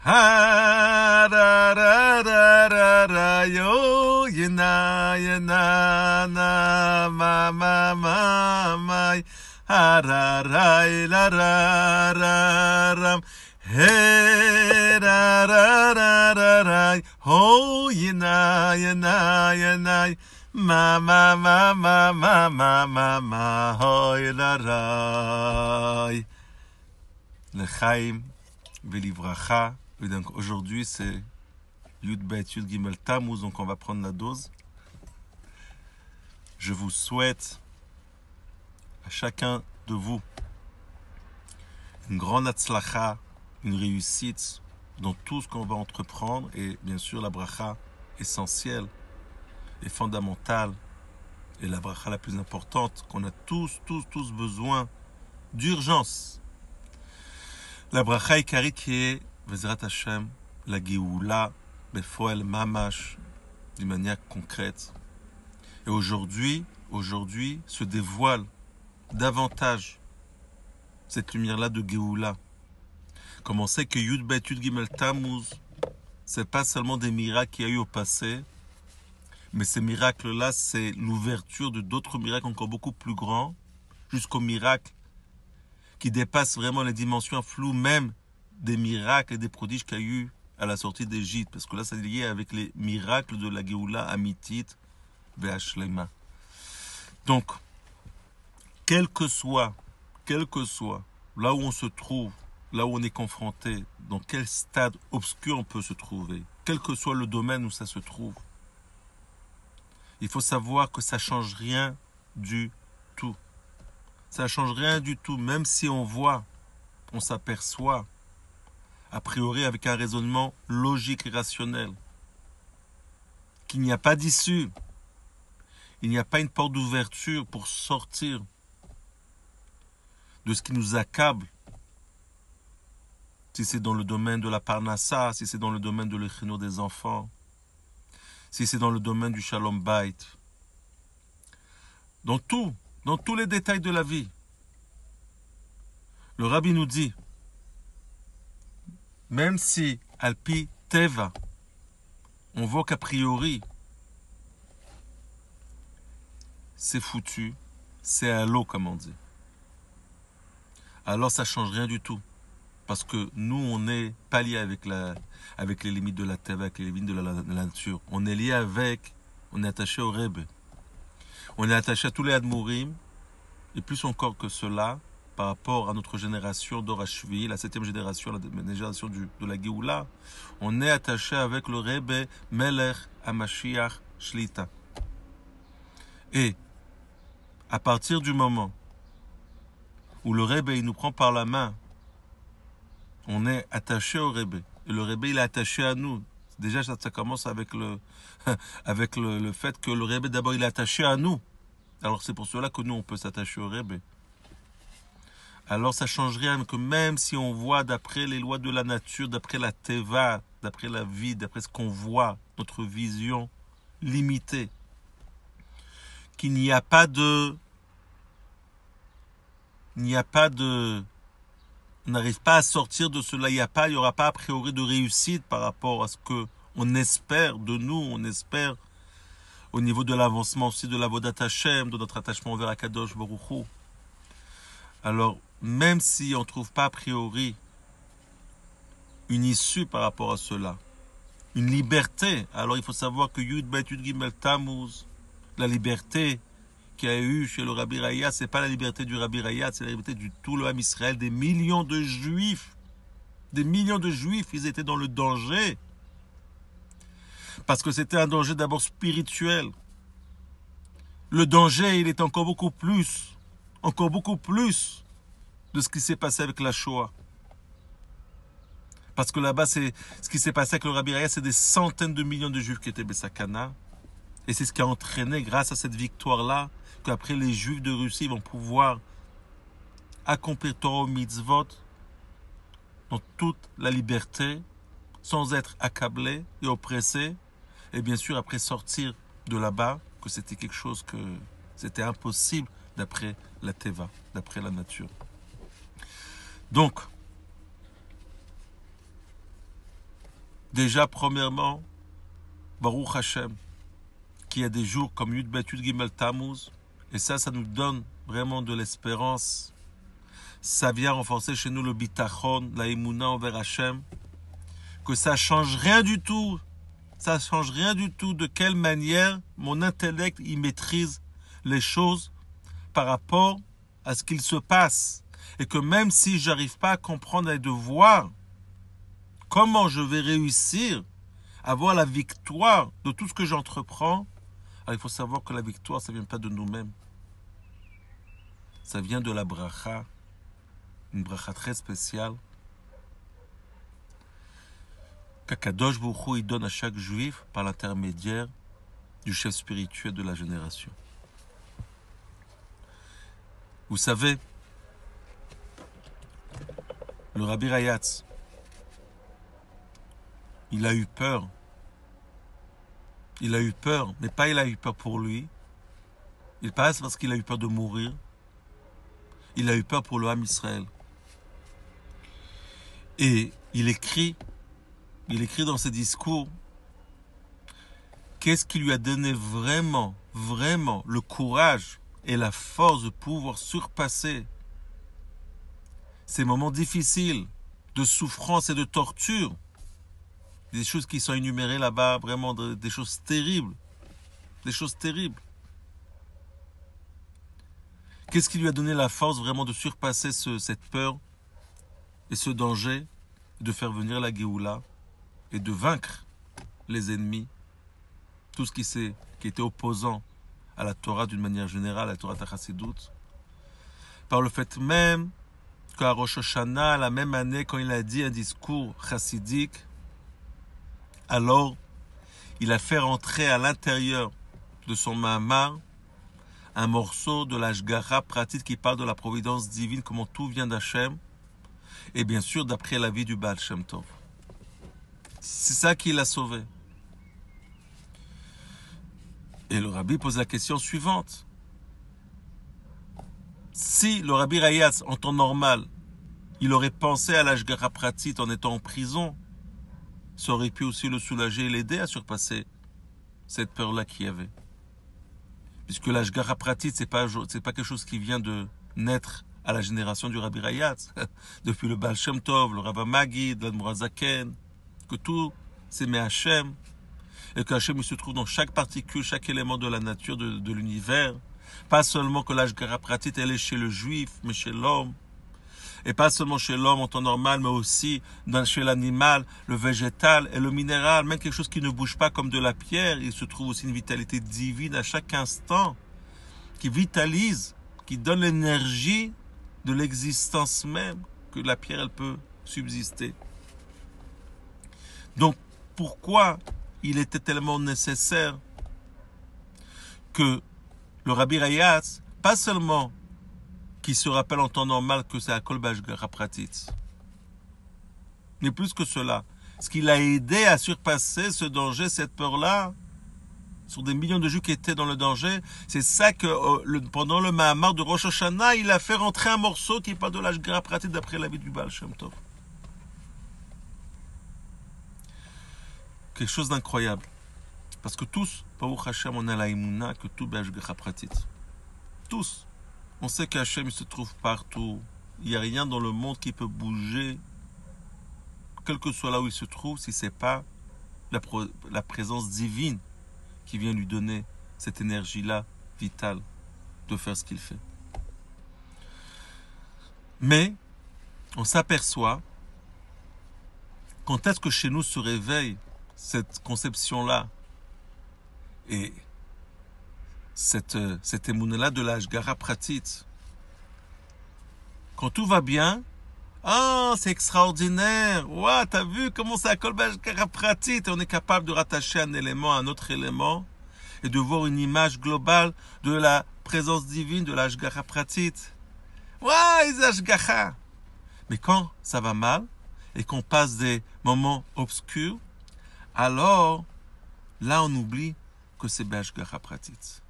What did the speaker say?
Ha ra ra ra ra ra yo yena na ma ha ra ra la ra ra ram he ra ra ra ra ra ho yena ma ho la ra le Chaim Velivracha. Et donc aujourd'hui c'est Yud Bet Yud Gimel Tammuz, donc on va prendre la dose. Je vous souhaite à chacun de vous une grande hatzlacha, une réussite dans tout ce qu'on va entreprendre, et bien sûr la bracha essentielle et fondamentale, et la bracha la plus importante qu'on a tous besoin d'urgence. La bracha ikarit qui est Vezrat Hashem, la Géoula, Befoel Mamash, d'une manière concrète. Et aujourd'hui, se dévoile davantage cette lumière-là de Géoula. Comme on sait que Yud Bet Yud Gimel Tammuz, c'est pas seulement des miracles qu'il y a eu au passé, mais ces miracles-là, c'est l'ouverture de d'autres miracles encore beaucoup plus grands, jusqu'aux miracles qui dépassent vraiment les dimensions floues, même des miracles et des prodiges qu'il y a eu à la sortie d'Égypte, parce que là, c'est lié avec les miracles de la Géoula Amitit Ve'ashlema. Donc, quel que soit là où on se trouve, là où on est confronté, dans quel stade obscur on peut se trouver, quel que soit le domaine où ça se trouve, il faut savoir que ça ne change rien du tout. Ça ne change rien du tout, même si on voit, on s'aperçoit, a priori avec un raisonnement logique et rationnel, qu'il n'y a pas d'issue, il n'y a pas une porte d'ouverture pour sortir de ce qui nous accable, si c'est dans le domaine de la parnassa, si c'est dans le domaine de l'echino des enfants, si c'est dans le domaine du shalom bait, dans tous les détails de la vie. Le Rabbi nous dit, même si Alpi Teva, on voit qu'a priori, c'est foutu, c'est à l'eau comme on dit. Alors ça ne change rien du tout. Parce que nous, on n'est pas lié avec les limites de la Teva, avec les limites de la nature. On est lié on est attaché au Rebbe. On est attaché à tous les Admourim, et plus encore que cela, par rapport à notre génération d'Orashvi, la 7e génération, la génération de la Géoula, on est attaché avec le Rebbe Melech HaMashiach Shlita. Et à partir du moment où le Rebbe il nous prend par la main, on est attaché au Rebbe. Et le Rebbe il est attaché à nous. Déjà ça commence avec le fait que le Rebbe d'abord il est attaché à nous. Alors c'est pour cela que nous on peut s'attacher au Rebbe. Alors ça ne change rien, que même si on voit d'après les lois de la nature, d'après la teva, d'après la vie, d'après ce qu'on voit, notre vision limitée, qu'il n'y a pas de... on n'arrive pas à sortir de cela, il n'y aura pas a priori de réussite par rapport à ce qu'on espère de nous, on espère au niveau de l'avancement aussi de la Vodat Hashem, de notre attachement vers Akadosh Baruch Hu. Alors, même si on ne trouve pas a priori une issue par rapport à cela, une liberté, alors il faut savoir que Yud Bet Yud Gimel Tammuz, la liberté qu'il y a eu chez le Rabbi Raya, c'est pas la liberté du Rabbi Raya, c'est la liberté du tout le Ham Israël, des millions de juifs, ils étaient dans le danger, parce que c'était un danger d'abord spirituel. Le danger, il est encore beaucoup plus de ce qui s'est passé avec la Shoah. Parce que là-bas, c'est ce qui s'est passé avec le Rabbi Raya, c'est des centaines de millions de juifs qui étaient Bessakana. Et c'est ce qui a entraîné, grâce à cette victoire-là, qu'après les juifs de Russie vont pouvoir accomplir Torah mitzvot dans toute la liberté, sans être accablés et oppressés. Et bien sûr, après sortir de là-bas, que c'était quelque chose que c'était impossible d'après la Teva, d'après la nature. Donc, Déjà, premièrement, Baruch Hashem, qu'il y a des jours comme Yud Bet Yud Gimel Tammuz, et ça nous donne vraiment de l'espérance. Ça vient renforcer chez nous le bitachon, la émouna envers Hashem, que ça change rien du tout. Ça change rien du tout de quelle manière mon intellect y maîtrise les choses par rapport à ce qu'il se passe. Et que même si j'arrive pas à comprendre et de voir comment je vais réussir à avoir la victoire de tout ce que j'entreprends, alors il faut savoir que la victoire, ça ne vient pas de nous-mêmes. Ça vient de la bracha, une bracha très spéciale, qu'Akadosh Baruch Hu, il donne à chaque juif par l'intermédiaire du chef spirituel de la génération. Vous savez, le Rabbi Rayatz, il a eu peur. Il a eu peur, mais pas il a eu peur pour lui. Il passe parce qu'il a eu peur de mourir. Il a eu peur pour le Ham Israël. Et il écrit dans ses discours, qu'est-ce qui lui a donné vraiment le courage et la force de pouvoir surpasser ces moments difficiles de souffrance et de torture, des choses qui sont énumérées là-bas, vraiment des choses terribles, Qu'est-ce qui lui a donné la force vraiment de surpasser cette peur et ce danger, de faire venir la Géoula et de vaincre les ennemis, tout ce qui était opposant à la Torah d'une manière générale, à la Torah Chassidout, par le fait même qu'à Rosh Hashanah, la même année, quand il a dit un discours chassidique, alors il a fait rentrer à l'intérieur de son Mahamar un morceau de l'Ashgara pratique qui parle de la providence divine, comment tout vient d'Hachem, et bien sûr d'après la vie du Baal Shem Tov. C'est ça qui l'a sauvé. Et le Rabbi pose la question suivante. Si le Rabbi Rayatz, en temps normal, il aurait pensé à l'Ashgara pratique en étant en prison, ça aurait pu aussi le soulager et l'aider à surpasser cette peur-là qu'il y avait. Puisque l'Ashgara pratique, c'est pas quelque chose qui vient de naître à la génération du Rabbi Rayatz, depuis le Baal Shem Tov, le Rav Magid, l'Admor Zaken, que tout c'est Hachem, et que Hachem il se trouve dans chaque particule, chaque élément de la nature, de l'univers. Pas seulement que l'Ashgara pratique, elle est chez le juif, mais chez l'homme. Et pas seulement chez l'homme en temps normal, mais aussi chez l'animal, le végétal et le minéral, même quelque chose qui ne bouge pas comme de la pierre. Il se trouve aussi une vitalité divine à chaque instant, qui vitalise, qui donne l'énergie de l'existence même, que la pierre, elle peut subsister. Donc, pourquoi il était tellement nécessaire que le Rabbi Rayatz, pas seulement qui se rappelle en temps normal que c'est à Kol B'Ashgara Pratit, mais plus que cela, ce qui l'a aidé à surpasser ce danger, cette peur-là, sur des millions de Juifs qui étaient dans le danger, c'est ça que pendant le Mahamar de Rosh Hashanah, il a fait rentrer un morceau qui parle de l'Ashgara Pratit d'après la vie du Baal Shem Tov. Quelque chose d'incroyable. Parce que tous, Baruch Hashem, on a la Emouna que tout B'Ashgara Pratit. Tous. On sait qu'Hachem se trouve partout. Il n'y a rien dans le monde qui peut bouger, quel que soit là où il se trouve, si ce n'est pas la présence divine qui vient lui donner cette énergie-là vitale de faire ce qu'il fait. Mais on s'aperçoit, quand est-ce que chez nous se réveille cette conception-là et cette émouna-là de l'Ashgara Pratit. Quand tout va bien, c'est extraordinaire. Ouah, t'as vu comment ça colle l'Ashgara Pratit. On est capable de rattacher un élément à un autre élément et de voir une image globale de la présence divine de l'Ashgara Pratit. Ouah, les Ashgara. Mais quand ça va mal et qu'on passe des moments obscurs, alors là on oublie que c'est B'Ashgara Pratit.